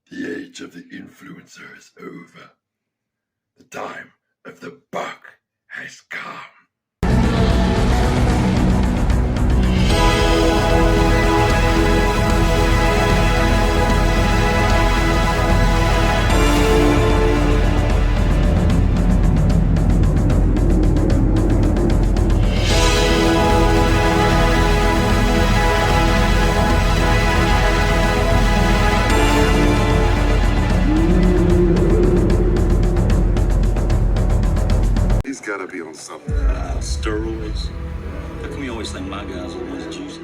The age of the influencer is over. The time of the buck has come. He's gotta be on something. Steroids? How come you always think my guys are the ones that use it?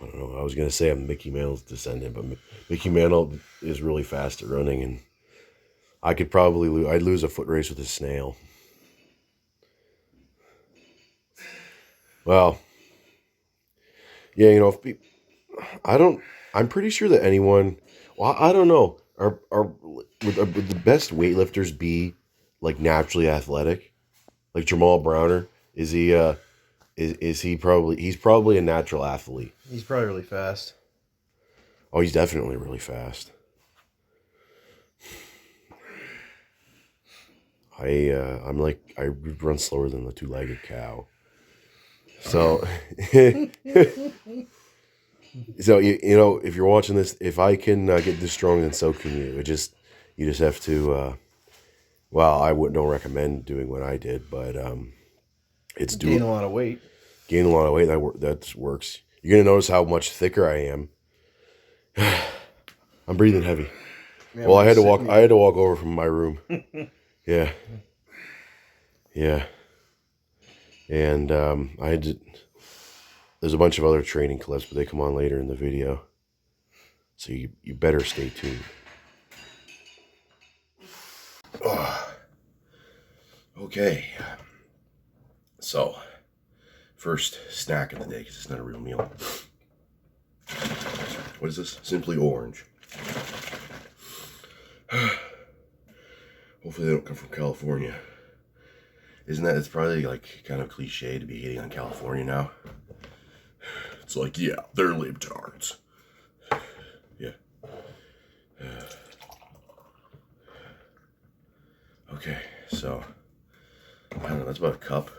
I don't know. I was gonna say I'm Mickey Mantle's descendant, but Mickey Mantle is really fast at running, and I could probably I'd lose a foot race with a snail. Well, yeah, you know, I'm pretty sure that anyone. Well, I don't know. Would the best weightlifters be like naturally athletic, like Jamal Browner? Is he? Is he probably? He's probably a natural athlete. He's probably really fast. Oh, he's definitely really fast. I'm like I run slower than the two-legged cow. So, so you know, if you're watching this, if I can get this strong, then so can you. You just have to. Well, don't recommend doing what I did, but it's doing Gain a lot of weight. Gain a lot of weight. That works. You're gonna notice how much thicker I am. I'm breathing heavy. Yeah, well, I had to walk. I had to walk over from my room. Yeah. And I had to. There's a bunch of other training clips, but they come on later in the video. So you better stay tuned. Oh. Okay. So, first snack of the day, because it's not a real meal. What is this? Simply orange. Hopefully they don't come from California. Isn't that, it's probably like kind of cliche to be hating on California now. It's like, yeah, they're libtards. Yeah. Okay, so, I don't know, that's about a cup.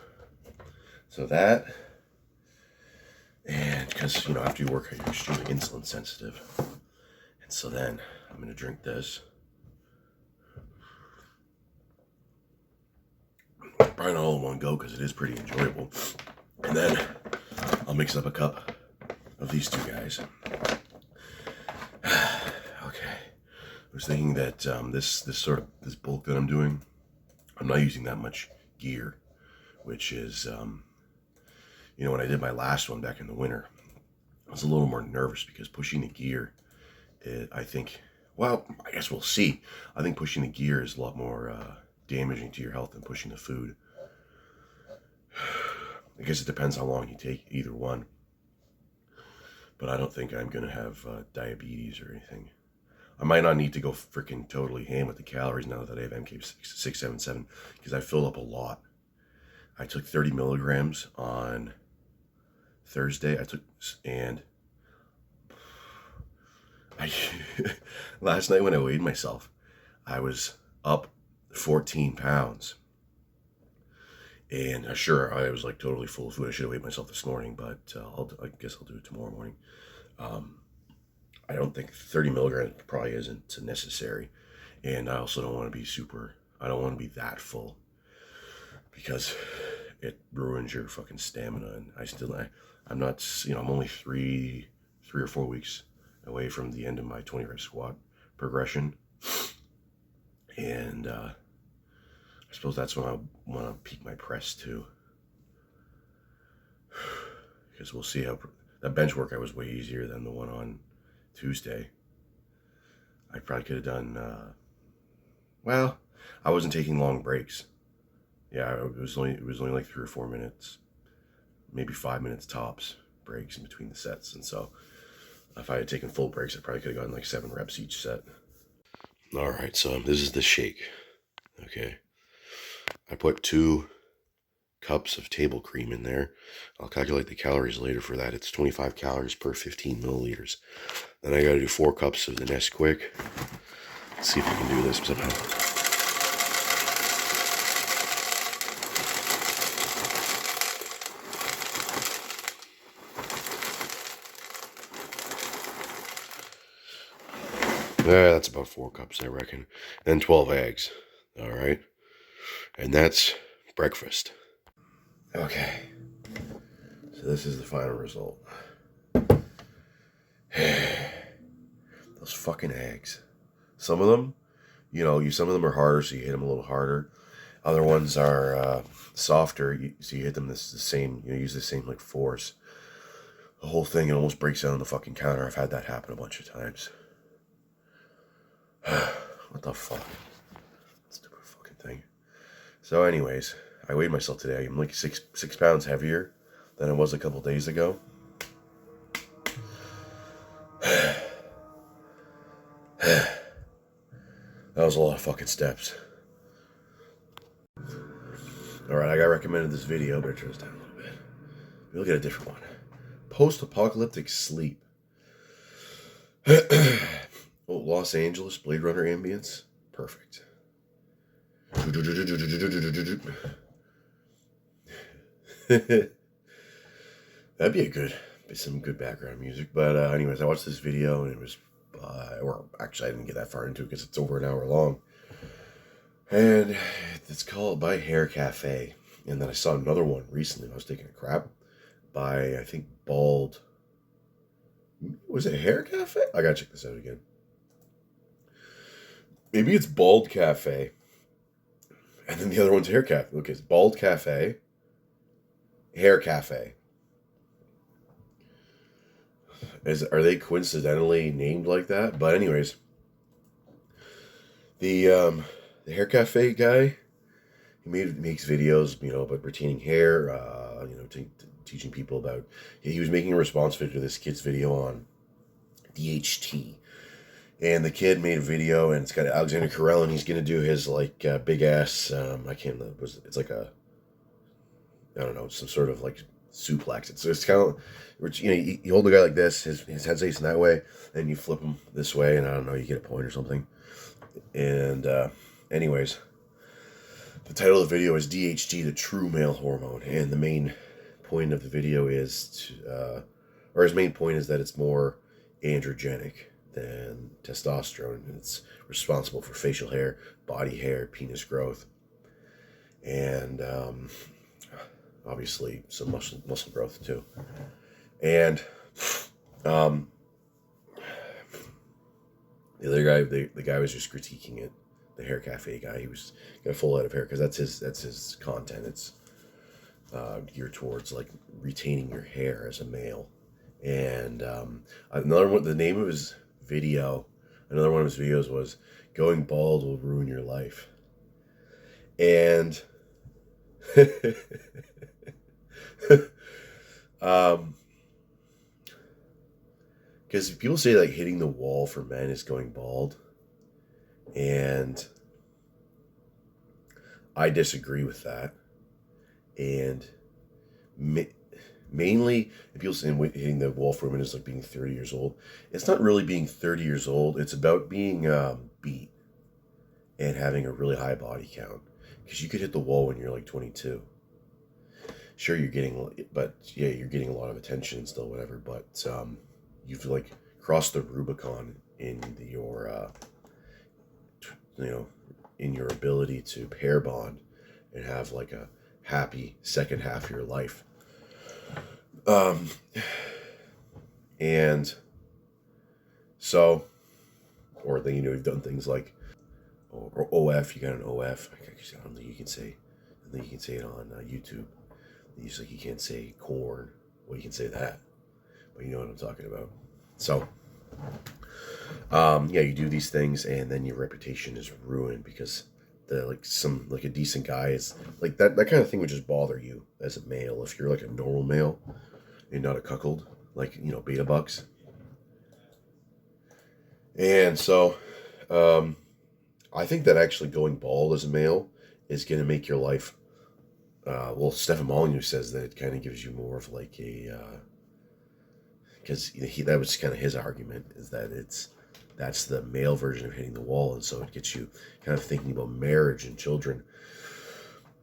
So that, and because, you know, after you work, you're extremely insulin sensitive. And so then, I'm going to drink this. Probably not all in one go because it is pretty enjoyable. And then I'll mix up a cup of these two guys. Okay. I was thinking that this bulk that I'm doing, I'm not using that much gear, which is, you know, when I did my last one back in the winter, I was a little more nervous because pushing the gear, I think, well, I guess we'll see. I think pushing the gear is a lot more damaging to your health than pushing the food. I guess it depends how long you take either one. But I don't think I'm going to have diabetes or anything. I might not need to go freaking totally ham with the calories now that I have MK677 because I filled up a lot. I took 30 milligrams on Thursday. Last night when I weighed myself, I was up 14 pounds. And sure, I was like totally full of food. I should have weighed myself this morning, but I guess I'll do it tomorrow morning. I don't think 30 milligrams probably isn't necessary. And I also don't want to be I don't want to be that full because it ruins your fucking stamina. And I'm not, you know, I'm only three or 4 weeks away from the end of my 20 rep squat progression. And, I suppose that's when I want to peak my press too. Because we'll see how that bench workout was way easier than the one on Tuesday. I probably could have done, well, I wasn't taking long breaks. Yeah, it was only like 3 or 4 minutes, maybe 5 minutes tops breaks in between the sets. And so if I had taken full breaks, I probably could have gotten like 7 reps each set. All right, so this is the shake. Okay. I put 2 cups of table cream in there. I'll calculate the calories later for that. It's 25 calories per 15 milliliters. Then I got to do 4 cups of the Nesquik. Let's see if I can do this somehow. Yeah, that's about 4 cups, I reckon. Then 12 eggs. All right. And that's breakfast. Okay. So this is the final result. Those fucking eggs. Some of them, some of them are harder, so you hit them a little harder. Other ones are softer, so you hit them the same, use the same like force. The whole thing, it almost breaks down on the fucking counter. I've had that happen a bunch of times. What the fuck? Stupid fucking thing. So anyways, I weighed myself today. I'm like six pounds heavier than I was a couple days ago. That was a lot of fucking steps. Alright, I got recommended this video. Better turn this down a little bit. We'll get a different one. Post-apocalyptic sleep. Oh, Los Angeles, Blade Runner ambience. Perfect. That'd be some good background music. But anyways, I watched this video and it was, or actually I didn't get that far into it because it's over an hour long. And it's called by Hair Cafe. And then I saw another one recently. I was taking a crap by, I think, Bald. Was it Hair Cafe? I gotta check this out again. Maybe it's Bald Cafe. And then the other one's Hair Cafe. Okay, it's Bald Cafe. Hair Cafe. Are they coincidentally named like that? But anyways, the Hair Cafe guy, he makes videos, about retaining hair, teaching people about. He was making a response video to this kid's video on DHT, and the kid made a video, and it's got Alexander Carell, and he's gonna do his like big ass. I can't remember. It's like a, I don't know, some sort of like suplex. It's kind of, you hold the guy like this, his head's facing that way, and you flip him this way, and I don't know, you get a point or something. And anyways, the title of the video is DHT, the true male hormone, and the main point of the video is or his main point is that it's more androgenic than testosterone, and it's responsible for facial hair, body hair, penis growth, and obviously some muscle growth too. And the other guy, the guy was just critiquing it. The Hair Cafe guy, he was got a full head of hair because that's his content. It's geared towards like retaining your hair as a male. And another one, the name of his video, another one of his videos was "Going Bald Will Ruin Your Life." And because people say like hitting the wall for men is going bald, and I disagree with that. And mainly, if people say hitting the wall for women is like being 30 years old, it's not really being 30 years old. It's about being beat and having a really high body count, because you could hit the wall when you're like 22. Sure, you're getting a lot of attention and still whatever, but you've like crossed the Rubicon in your in your ability to pair bond and have like a happy second half of your life. And so, or then you've done things like or OF. You got an OF. I don't think you can say. I think you can say it on YouTube. It's like you can't say corn. Well, you can say that, but you know what I'm talking about. So, you do these things, and then your reputation is ruined because a decent guy is like that kind of thing would just bother you as a male if you're like a normal male and not a cuckold, like beta bucks. And so, I think that actually going bald as a male is going to make your life well, Stefan Molyneux says that it kind of gives you more of like a, because that was kind of his argument, is that that's the male version of hitting the wall, and so it gets you kind of thinking about marriage and children.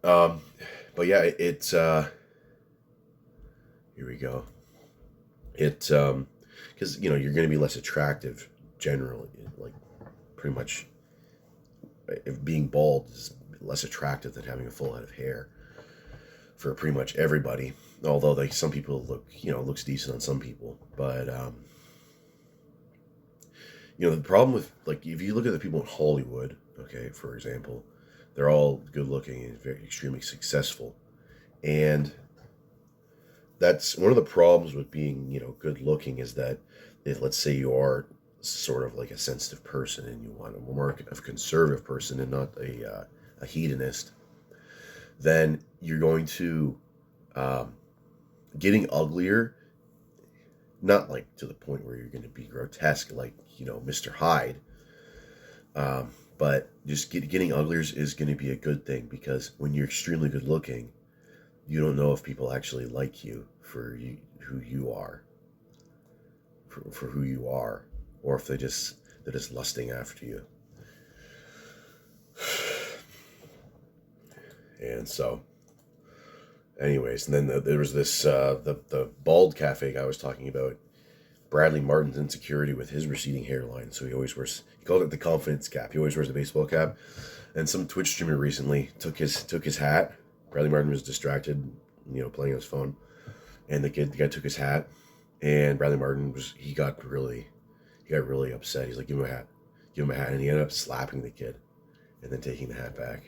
But yeah, it's here we go. Because you're going to be less attractive generally, like pretty much. If being bald is less attractive than having a full head of hair for pretty much everybody. Although some people looks decent on some people, but the problem with, like, if you look at the people in Hollywood, okay, for example, they're all good looking and very extremely successful, and that's one of the problems with being good looking, is that if, let's say, you are sort of like a sensitive person and you want a more of a conservative person and not a hedonist, then you're going to getting uglier, not like to the point where you're going to be grotesque like Mr. Hyde, but just getting uglier is going to be a good thing, because when you're extremely good looking, you don't know if people actually like you for who you are, for who you are, or if they're just lusting after you. And so, anyways, and then there was this the bald cafe guy I was talking about. Bradley Martin's insecurity with his receding hairline, so he called it the confidence cap. He always wears a baseball cap. And some Twitch streamer recently took his hat. Bradley Martin was distracted, playing on his phone, and the guy took his hat, and Bradley Martin got really upset. He's like, give him a hat, and he ended up slapping the kid, and then taking the hat back.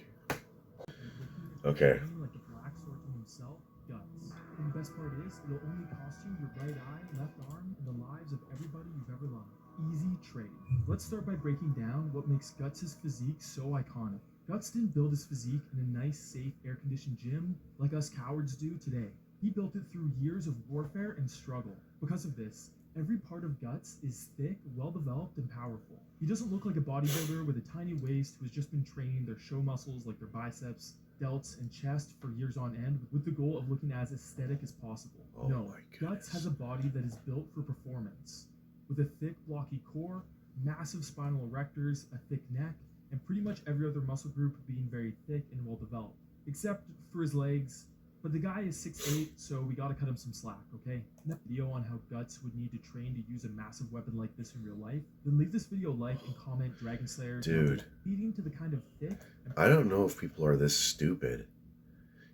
Okay. Like the black sorting himself, guts. And the best part is, it'll only cost you your right eye, left arm, and the lives of everybody you've ever loved. Easy trade. Let's start by breaking down what makes Guts' physique so iconic. Guts didn't build his physique in a nice, safe, air-conditioned gym like us cowards do today. He built it through years of warfare and struggle. Because of this, every part of Guts is thick, well-developed, and powerful. He doesn't look like a bodybuilder with a tiny waist who has just been training their show muscles like their biceps, delts, and chest for years on end with the goal of looking as aesthetic as possible. Oh, no, Guts has a body that is built for performance. With a thick, blocky core, massive spinal erectors, a thick neck, and pretty much every other muscle group being very thick and well-developed. Except for his legs. But the guy is 6'8", so we gotta cut him some slack, okay? In that video on how Guts would need to train to use a massive weapon like this in real life, then leave this video a like and comment Dragon Slayer. Dude. Leading to the kind of thick... I don't know if people are this stupid.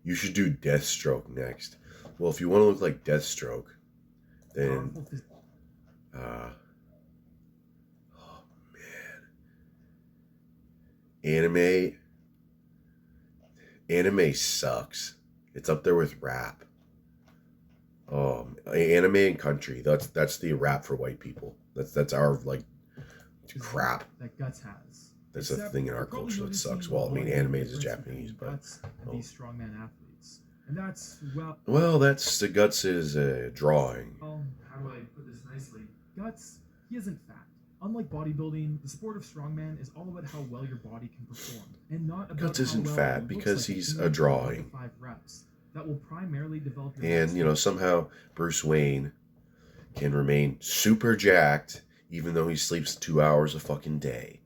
You should do Deathstroke next. Well, if you want to look like Deathstroke, then... oh, man. Anime sucks. It's up there with rap. Anime and country. That's the rap for white people. That's our crap. That Guts has. That's a thing in our culture that sucks. Well, I mean, anime is Japanese, but Guts and these strongman athletes, and that's that's the Guts is drawing. How do I put this nicely? Guts, he isn't fat. Unlike bodybuilding, the sport of strongman is all about how well your body can perform, and not about Guts isn't how well fat it because looks like he's in a drawing. 5 reps. That will primarily develop your And somehow Bruce Wayne can remain super jacked even though he sleeps 2 hours a fucking day.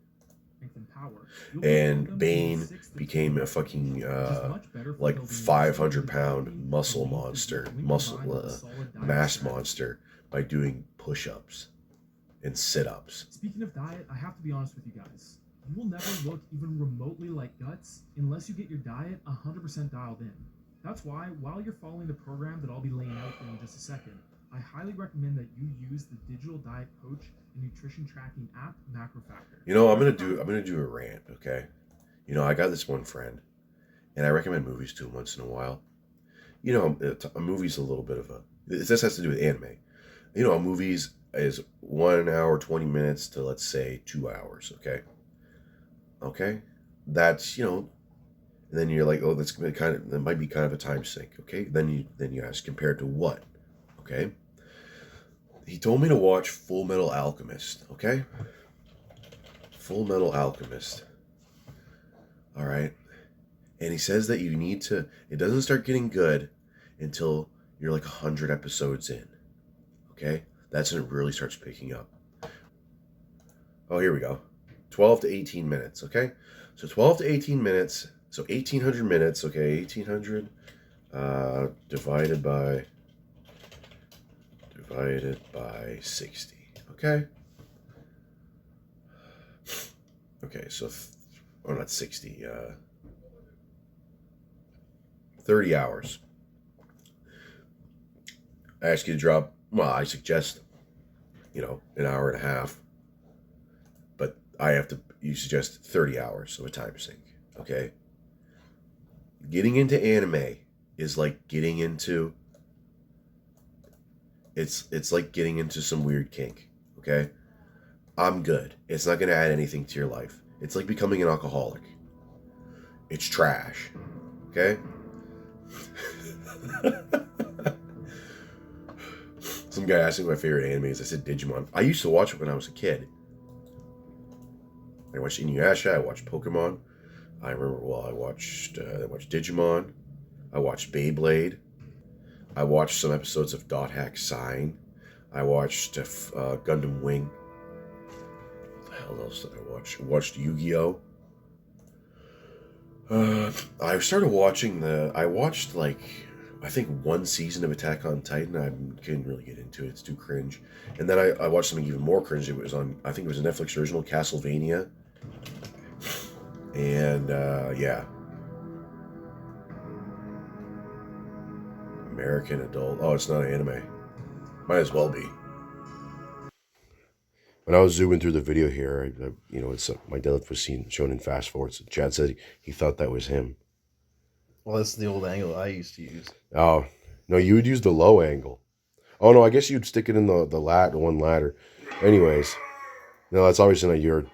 And Bane became a fucking 500-pound muscle monster, mass monster by doing push-ups and sit-ups. Speaking of diet, I have to be honest with you guys. You will never look even remotely like Guts unless you get your diet 100% dialed in. That's why, while you're following the program that I'll be laying out for you in just a second, I highly recommend that you use the digital diet coach and nutrition tracking app MacroFactor. I'm gonna do a rant, okay? I got this one friend, and I recommend movies to him once in a while. A movie's a little bit of a... This has to do with anime. A movie's is 1 hour, 20 minutes to, let's say, 2 hours, okay? Okay? That's, and then you're like, oh, that might be kind of a time sink, okay? Then you ask, compared to what? Okay? He told me to watch Full Metal Alchemist, okay? Full Metal Alchemist. All right. And he says that you need to, it doesn't start getting good until you're like 100 episodes in. Okay? That's when it really starts picking up. Oh, here we go. 12 to 18 minutes, okay? So 12 to 18 minutes, so 1,800 minutes, okay? 1,800 divided by 60, okay? Okay, so, oh, not 60, 30 hours. I ask you to drop, well, I suggest, an hour and a half. But you suggest 30 hours of a time sink, okay? Getting into anime is like getting into, it's like getting into some weird kink, okay? I'm good. It's not going to add anything to your life. It's like becoming an alcoholic. It's trash, okay? Some guy asked me what my favorite anime is. I said Digimon. I used to watch it when I was a kid. I watched Inuyasha. I watched Pokemon. I watched Digimon. I watched Beyblade. I watched some episodes of Dot Hack Sign. I watched Gundam Wing. What the hell else did I watch? I watched Yu-Gi-Oh! I started watching I watched I think one season of Attack on Titan. I couldn't really get into it. It's too cringe. And then I watched something even more cringe. It was I think it was a Netflix original, Castlevania. And, yeah. American Adult. Oh, it's not an anime. Might as well be. When I was zooming through the video here, it's my deadlift was shown in fast forward. So Chad said he thought that was him. Well, that's the old angle I used to use. Oh, no, you would use the low angle. Oh, no, I guess you'd stick it in the one ladder. Anyways, no, that's obviously not your...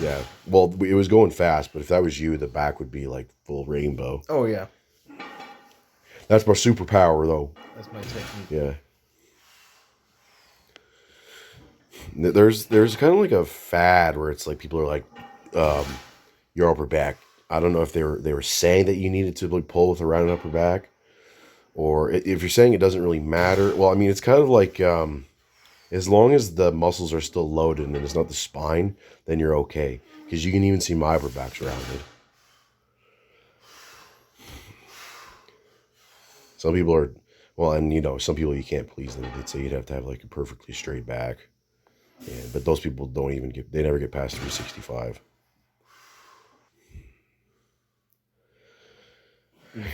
Yeah, well, it was going fast, but if that was you, the back would be like full rainbow. Oh, yeah. That's my superpower, though. That's my technique. Yeah. There's kind of like a fad where it's like people are like, your upper back. I don't know if they were saying that you needed to like pull with a rounded upper back, or if you're saying it doesn't really matter. Well, I mean, it's kind of like as long as the muscles are still loaded and it's not the spine, then you're okay. Because you can even see my upper back's rounded. Some people are, well, and some people you can't please them. They'd say you'd have to have like a perfectly straight back. But those people they never get past 365.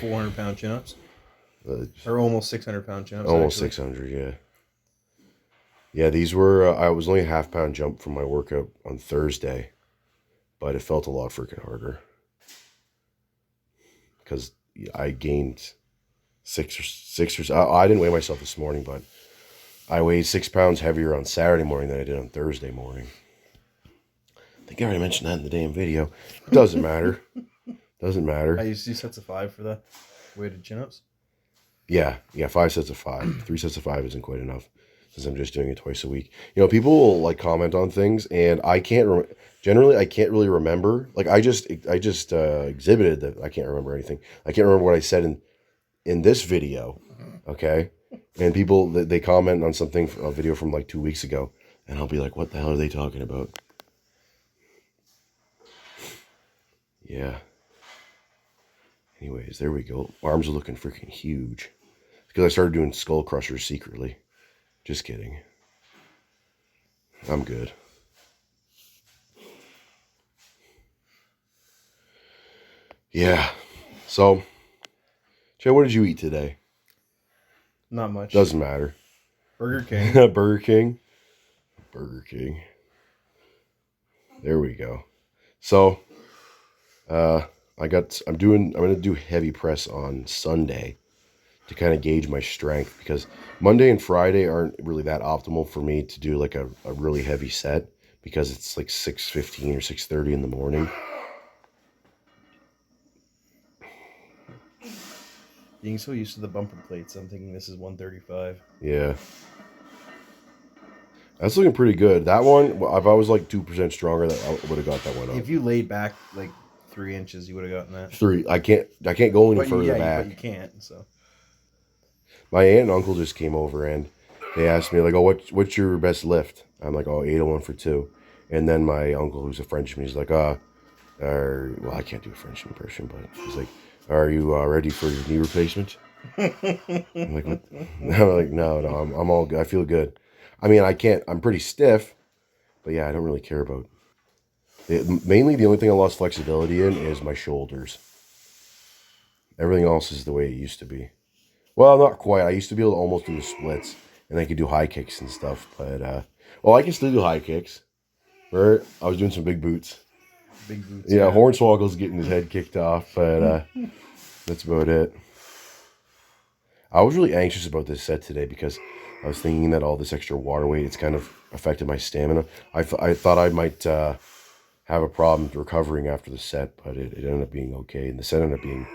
400-pound chin-ups? Or almost 600-pound chin-ups. Almost actually. 600, yeah. Yeah, these were, I was only a half-pound jump from my workout on Thursday, but it felt a lot freaking harder. Because I gained I didn't weigh myself this morning, but I weighed 6 pounds heavier on Saturday morning than I did on Thursday morning. I think I already mentioned that in the damn video. It doesn't matter. Doesn't matter. I used to do sets of 5 for the weighted chin-ups. Yeah, 5 sets of 5. 3 sets of 5 isn't quite enough since I'm just doing it twice a week. People will like comment on things, and I can't generally I can't really remember. Like I just exhibited that I can't remember anything. I can't remember what I said in this video. Okay, and people they comment on something, a video from like 2 weeks ago, and I'll be like, what the hell are they talking about? Yeah. Anyways, there we go. Arms are looking freaking huge. Because I started doing skull crushers secretly. Just kidding. I'm good. Yeah. So, Chad, what did you eat today? Not much. Doesn't matter. Burger King. Burger King. Burger King. There we go. So, I'm going to do heavy press on Sunday to kind of gauge my strength, because Monday and Friday aren't really that optimal for me to do like a really heavy set, because it's like 6:15 or 6:30 in the morning. Being so used to the bumper plates, I'm thinking this is 135. Yeah. That's looking pretty good. That one, if I was like 2% stronger, I would have got that one up. If you laid back like 3 inches, you would have gotten that. 3. I can't go any further But back. you can't. So My aunt and uncle just came over and they asked me like, "Oh, what's your best lift?" I'm like, "Oh, 801 for 2." And then my uncle, who's a Frenchman, he's like, well, I can't do a French impression, but he's like, "Are you ready for your knee replacement?" I'm like, what? I'm like, no, I'm all good. I feel good. I mean, I'm pretty stiff, but yeah, I don't really care about it. Mainly, the only thing I lost flexibility in is my shoulders. Everything else is the way it used to be. Well, not quite. I used to be able to almost do the splits, and I could do high kicks and stuff. But I can still do high kicks. Right? I was doing some big boots. big boots. Yeah, Hornswoggle's getting his head kicked off, but that's about it. I was really anxious about this set today because I was thinking that all this extra water weight, it's kind of affected my stamina. I thought I might have a problem recovering after the set, but it ended up being okay. And the set ended up being...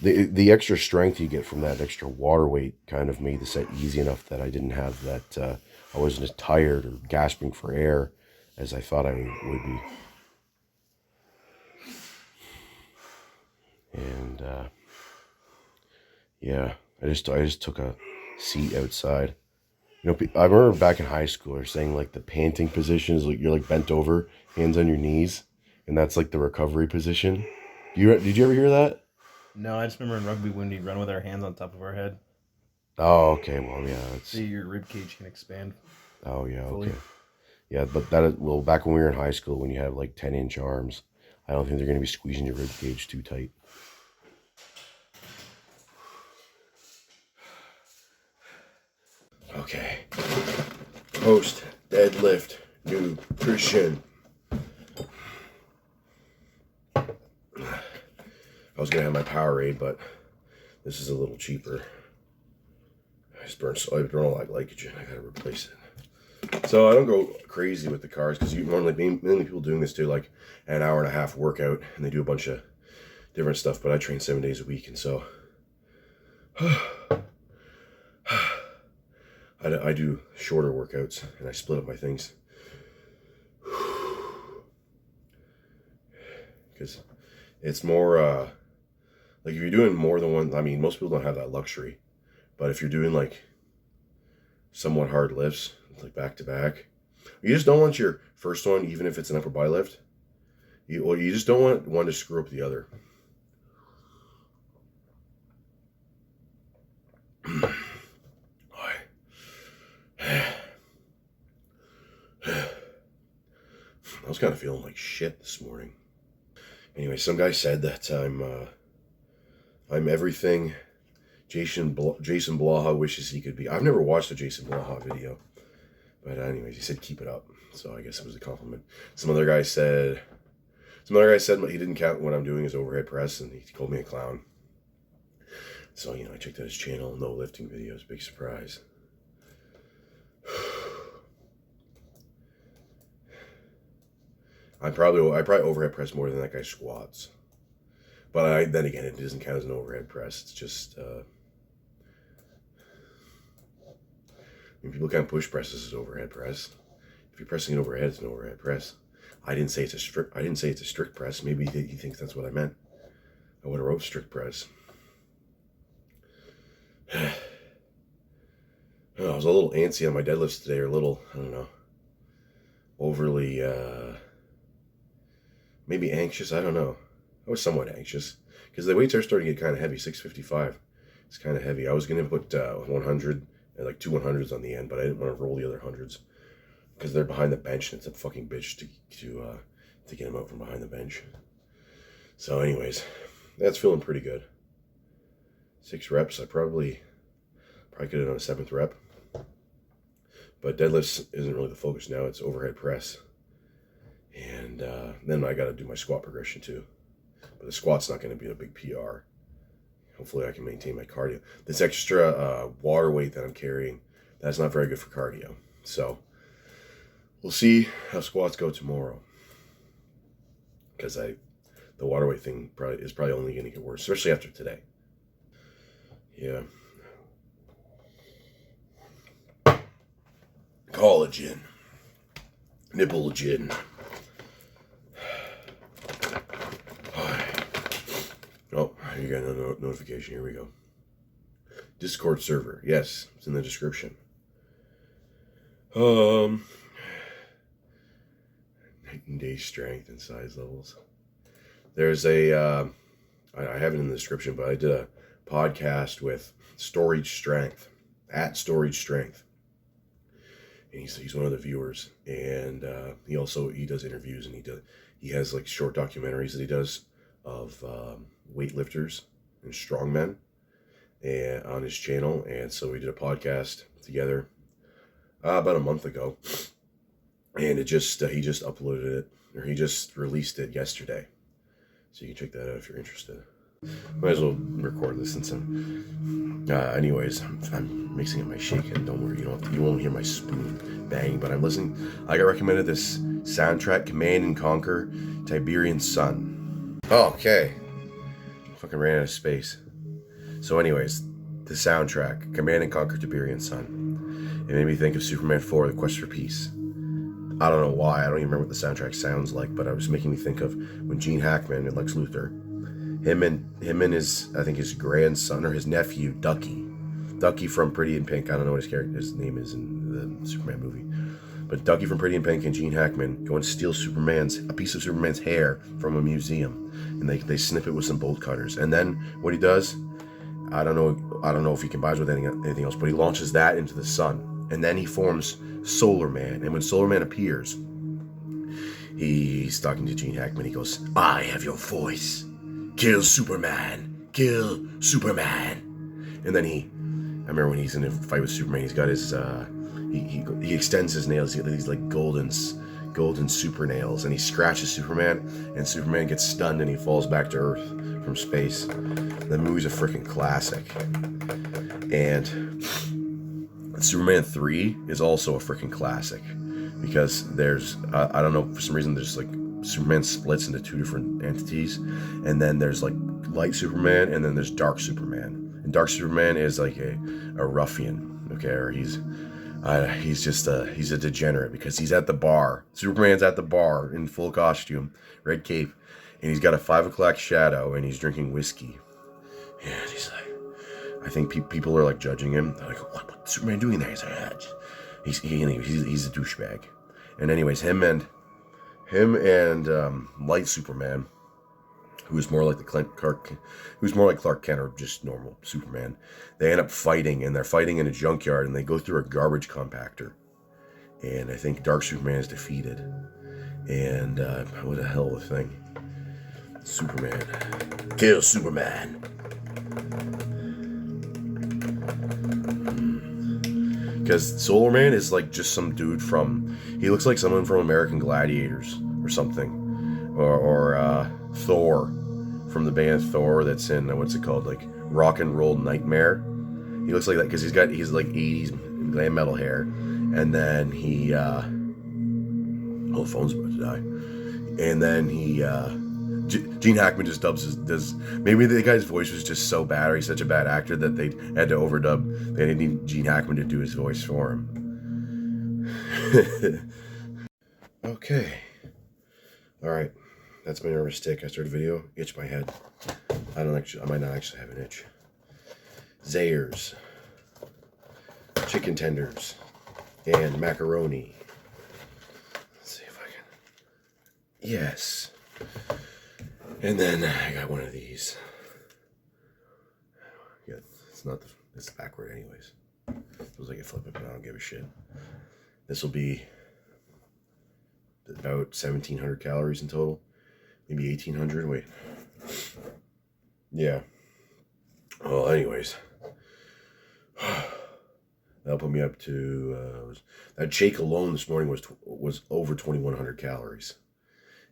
The extra strength you get from that extra water weight kind of made the set easy enough that I didn't have that... I wasn't as tired or gasping for air as I thought I would be. And yeah, I just took a seat outside. You know, I remember back in high school, they're saying like the panting position is like you're like bent over, hands on your knees, and that's like the recovery position. Did you ever hear that? No, I just remember in rugby when we'd run with our hands on top of our head, Oh, okay. Well, yeah. so your rib cage can expand. Oh, yeah. fully. Okay. Yeah, but well, back when we were in high school, when you have like 10-inch arms, I don't think they're going to be squeezing your rib cage too tight. Okay. Post deadlift nutrition. I was gonna have my Powerade, but this is a little cheaper. I burn a lot of glycogen. I gotta replace it. So I don't go crazy with the carbs because you normally mainly people doing this do like an hour and a half workout and they do a bunch of different stuff. But I train 7 days a week, and so I do shorter workouts and I split up my things because it's more like if you're doing more than one. I mean, most people don't have that luxury, but if you're doing like somewhat hard lifts, like back to back, you just don't want your first one, even if it's an upper body lift. You just don't want one to screw up the other. I was kind of feeling like shit this morning. Anyway, some guy said that I'm everything Jason Blaha wishes he could be. I've never watched a Jason Blaha video, but anyways, he said keep it up. So I guess it was a compliment. Some other guy said he didn't count what I'm doing as overhead press, and he called me a clown. So I checked out his channel, no lifting videos, big surprise. I probably overhead press more than that guy squats, but then again, it doesn't count as an overhead press. It's just people count push presses as overhead press. If you're pressing it overhead, it's an overhead press. I didn't say it's a strict press. Maybe he thinks that's what I meant. I would have wrote strict press. I was a little antsy on my deadlifts today, or a little, I don't know, overly. Maybe anxious, I don't know. I was somewhat anxious because the weights are starting to get kind of heavy. 655, it's kind of heavy. I was going to put 100 and like 2 100s on the end, but I didn't want to roll the other hundreds because they're behind the bench and it's a fucking bitch to get them out from behind the bench. So anyways, that's feeling pretty good. 6 reps, I probably could have done a 7th rep. But deadlifts isn't really the focus now, it's overhead press. And then I got to do my squat progression too. But the squat's not going to be a big PR. Hopefully I can maintain my cardio. This extra water weight that I'm carrying, that's not very good for cardio. So we'll see how squats go tomorrow. Because the water weight thing is probably only going to get worse, especially after today. Yeah. Collagen. Nipple gin. you got a notification. Here we go. Discord server. Yes, it's in the description. Night and day strength and size levels. There's a, I have it in the description, but I did a podcast with Storage Strength, at Storage Strength. And he's one of the viewers, and he does interviews, and he has like short documentaries that he does of weightlifters and strongmen and on his channel. And so we did a podcast together about a month ago, and he just uploaded it, or he just released it yesterday, so you can check that out if you're interested. Might as well record this since anyways, I'm mixing up my shake, and don't worry, you won't hear my spoon banging, but I'm listening. I got recommended this soundtrack, Command and Conquer Tiberian Sun. Oh, okay. Fucking ran out of space. So anyways, the soundtrack, Command and Conquer Tiberian Sun. It made me think of Superman 4, The Quest for Peace. I don't know why, I don't even remember what the soundtrack sounds like, but it was making me think of when Gene Hackman and Lex Luthor, him and his, I think his grandson or his nephew, Ducky from Pretty in Pink. I don't know what his name is in the Superman movie, but Ducky from Pretty in Pink and Gene Hackman go and steal a piece of Superman's hair from a museum, and they snip it with some bolt cutters. And then what he does, I don't know if he combines with anything else, but he launches that into the sun, and then he forms Solar Man. And when Solar Man appears, he's talking to Gene Hackman. He goes, "I have your voice. Kill Superman. Kill Superman." And then I remember when he's in a fight with Superman, he's got his, he extends his nails. He's got these like golden super nails, and he scratches Superman, and Superman gets stunned and he falls back to Earth from space. The movie's a freaking classic. And Superman 3 is also a freaking classic, because there's, I don't know, for some reason there's like, Superman splits into two different entities, and then there's like light Superman, and then there's dark Superman. And dark Superman is like a ruffian, okay, or he's a degenerate, because he's at the bar. Superman's at the bar in full costume, red cape, and he's got a 5 o'clock shadow, and he's drinking whiskey. And he's like, I think people are like judging him. They're like, what's Superman doing there? He's like, he's a douchebag. And anyways, him and light Superman, who's more like Clark Kent, or just normal Superman, they end up fighting, and they're fighting in a junkyard, and they go through a garbage compactor, and I think Dark Superman is defeated. And what a hell of a thing. Superman, kill Superman. Because Solar Man is like just some dude he looks like someone from American Gladiators or something, or Thor from the band Thor that's in, what's it called, like Rock and Roll Nightmare. He looks like that because he's like 80s glam metal hair, and then the phone's about to die, and then Gene Hackman just does maybe the guy's voice was just so bad, or he's such a bad actor that they had to overdub. They didn't need Gene Hackman to do his voice for him. Okay. Alright. That's my nervous tick. I started a video. Itch my head. I might not actually have an itch. Zayers. Chicken tenders. And macaroni. Let's see if I can. Yes. And then I got one of these. Yeah, it's backward anyways. Feels like I flip it, but I don't give a shit. This will be about 1,700 calories in total. Maybe 1,800, wait. Yeah. Well, anyways. That'll put me up to, that shake alone this morning was over 2,100 calories.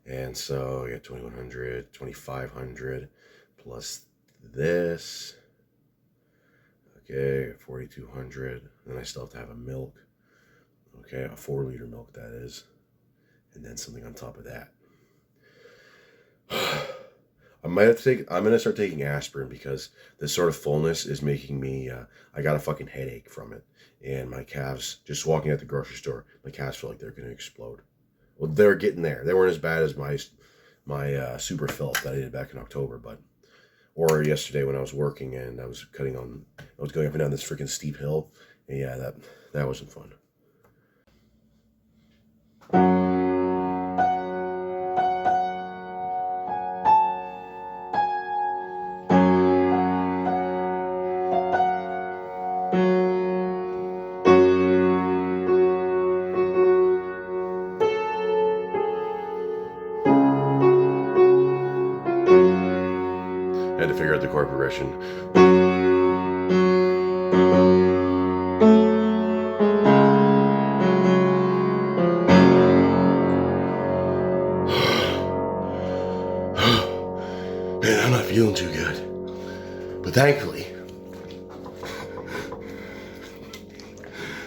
And so, yeah, 2,100, 2,500, plus this. Okay, 4,200. Then I still have to have a milk. Okay, a 4-liter milk, that is. And then something on top of that. I'm going to start taking aspirin, because this sort of fullness is making me, I got a fucking headache from it. And my calves, just walking at the grocery store, my calves feel like they're going to explode. Well, they're getting there. They weren't as bad as my super filth that I did back in October, Or yesterday when I was working and I was going up and down this freaking steep hill. And yeah, that wasn't fun. I had to figure out the chord progression. Man, I'm not feeling too good. But thankfully,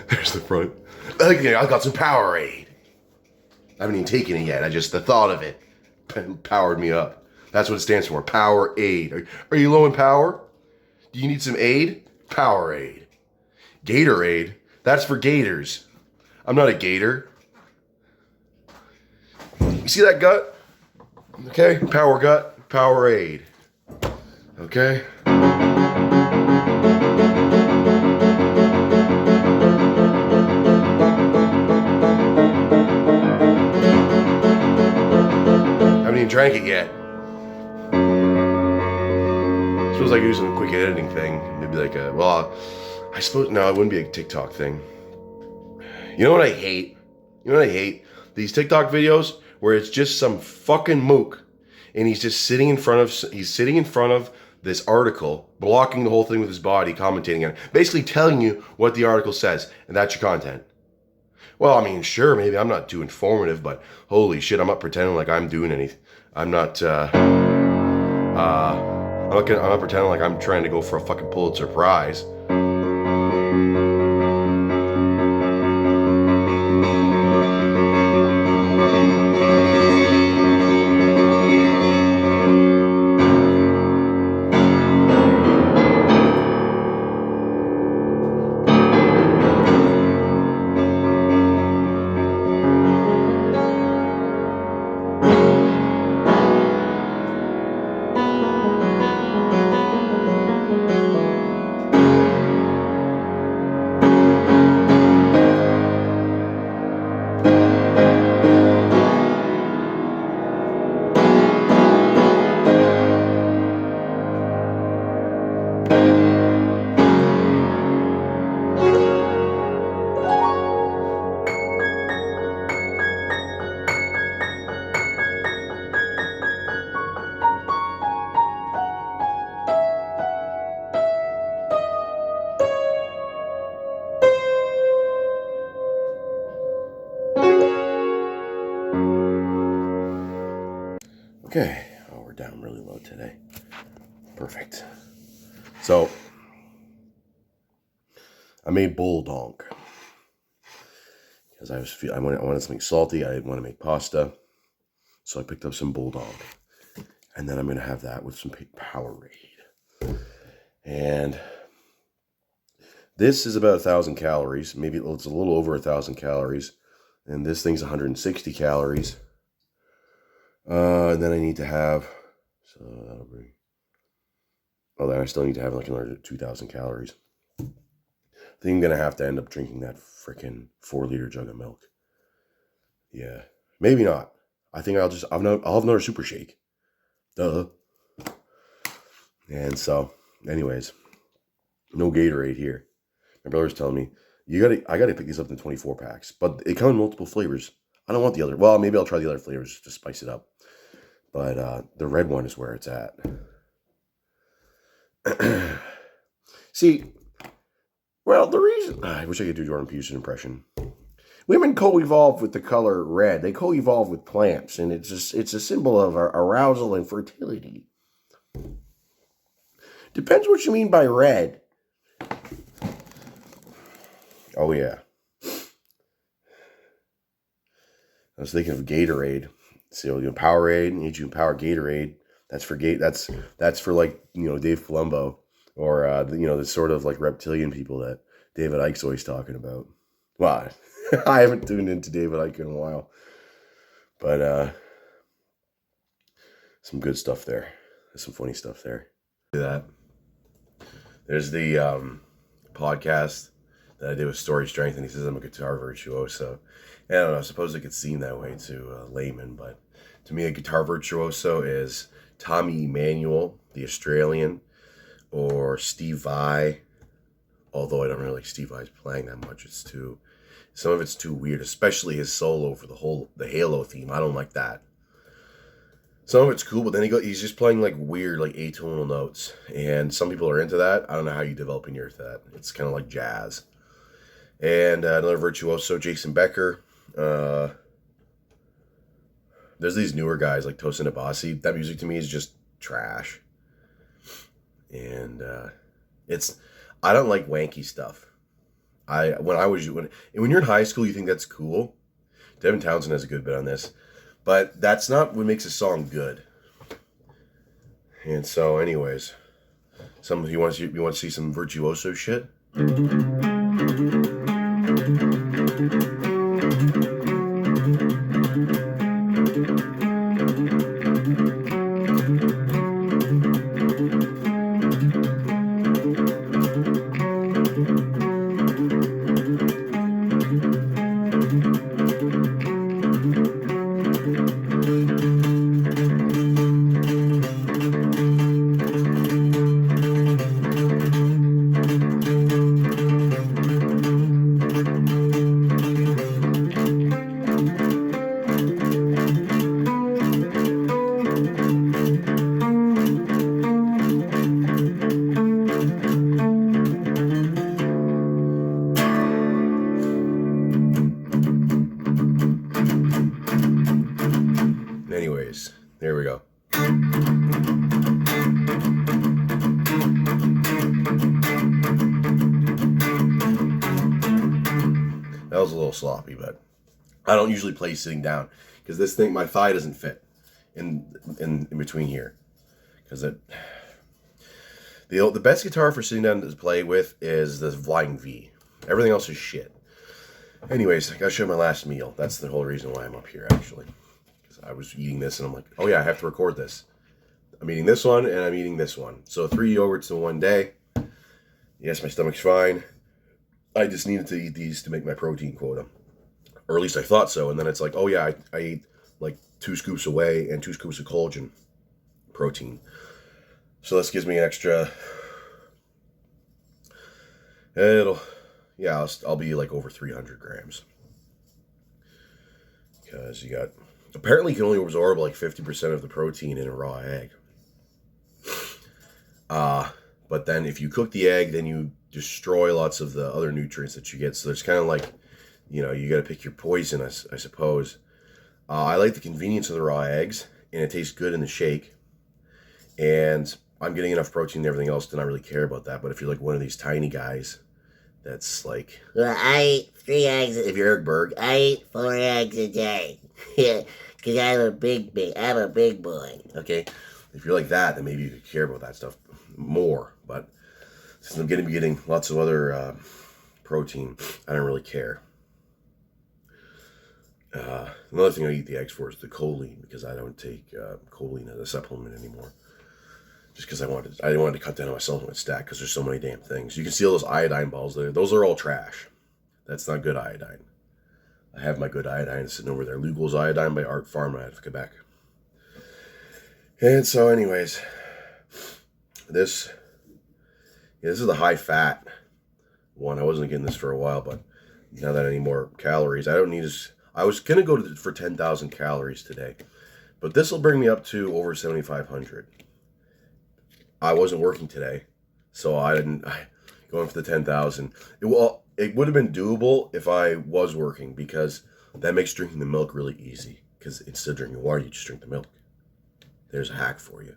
there's the front. I got some Powerade. I haven't even taken it yet. The thought of it powered me up. That's what it stands for, Powerade. Are you low in power? Do you need some aid? Powerade. Gatorade, that's for gators. I'm not a gator. You see that gut? Okay, power gut, Powerade. Okay? Haven't even drank it yet. I suppose I could do some quick editing thing. Maybe like I suppose, no, it wouldn't be a TikTok thing. You know what I hate? These TikTok videos where it's just some fucking mook and he's just sitting in front of this article, blocking the whole thing with his body, commentating on it, basically telling you what the article says, and that's your content. Well, I mean, sure, maybe I'm not too informative, but holy shit, I'm not pretending like I'm doing anything. I'm not pretending like I'm trying to go for a fucking Pulitzer Prize. Okay, oh, we're down really low today. Perfect. So, I made bulldog because I wanted something salty. I didn't want to make pasta, so I picked up some bulldog, and then I'm gonna have that with some Powerade. And this is about 1,000 calories. Maybe it's a little over 1,000 calories, and this thing's 160 calories. And then I need to have, so that'll bring, then I still need to have like another 2,000 calories. I think I'm going to have to end up drinking that freaking 4-liter jug of milk. Yeah, maybe not. I think I'll have another super shake. Duh. And so, anyways, no Gatorade here. My brother's telling me, I gotta pick these up in 24 packs, but they come in multiple flavors. I don't want the other, well, maybe I'll try the other flavors to spice it up. But the red one is where it's at. See, well, the reason... I wish I could do Jordan Peterson impression. Women co-evolve with the color red. They co-evolve with plants, and it's a symbol of arousal and fertility. Depends what you mean by red. Oh, yeah. I was thinking of Gatorade. So, Powerade, need you Power Gatorade. That's for that's for like, Dave Columbo or the sort of like reptilian people that David Icke's always talking about. Well, I haven't tuned into David Icke in a while, but some good stuff there. There's some funny stuff there. that. There's the podcast that I did with Story Strength, and he says I'm a guitar virtuoso. And I don't know, I suppose it could seem that way to a layman, but to me, a guitar virtuoso is Tommy Emmanuel, the Australian, or Steve Vai. Although I don't really like Steve Vai's playing that much. Some of it's too weird, especially his solo for the Halo theme. I don't like that. Some of it's cool, but then he's just playing like weird, like atonal notes. And some people are into that. I don't know how you develop an ear to that. It's kind of like jazz. And another virtuoso, Jason Becker. There's these newer guys like Tosin Abasi. That music to me is just trash. And I don't like wanky stuff. When you're in high school, you think that's cool. Devin Townsend has a good bit on this. But that's not what makes a song good. And so, anyways, you want to see some virtuoso shit? Anyways, there we go. That was a little sloppy, but I don't usually play sitting down because this thing, my thigh doesn't fit in between here. Because the best guitar for sitting down to play with is the Flying V. Everything else is shit. Anyways, I gotta show my last meal. That's the whole reason why I'm up here, actually. I was eating this and I'm like, oh yeah, I have to record this. I'm eating this one and I'm eating this one. So 3 yogurts in one day. Yes, my stomach's fine. I just needed to eat these to make my protein quota. Or at least I thought so. And then it's like, oh yeah, I ate like 2 scoops of whey and 2 scoops of collagen protein. So this gives me an extra... I'll be like over 300 grams. Because apparently you can only absorb like 50% of the protein in a raw egg. But then if you cook the egg, then you destroy lots of the other nutrients that you get. So it's kind of like, you got to pick your poison, I suppose. I like the convenience of the raw eggs, and it tastes good in the shake. And I'm getting enough protein and everything else to not really care about that. But if you're like one of these tiny guys, that's like, well, I eat 3 eggs. If you're Eric Berg, I eat 4 eggs a day. Because I'm a big boy. Okay? If you're like that, then maybe you could care about that stuff more. But since I'm going to be getting lots of other protein, I don't really care. Another thing I eat the eggs for is the choline, because I don't take choline as a supplement anymore. Just because I wanted to cut down on my supplement stack, because there's so many damn things. You can see all those iodine balls there. Those are all trash. That's not good iodine. I have my good iodine sitting over there. Lugol's iodine by Art Pharma out of Quebec. And so anyways, this is the high fat one. I wasn't getting this for a while, but now that I need more calories, I don't need as... I was going to go for 10,000 calories today, but this will bring me up to over 7,500. I wasn't working today, so I didn't... Going for the 10,000. It would have been doable if I was working, because that makes drinking the milk really easy. Because instead of drinking water, you just drink the milk. There's a hack for you.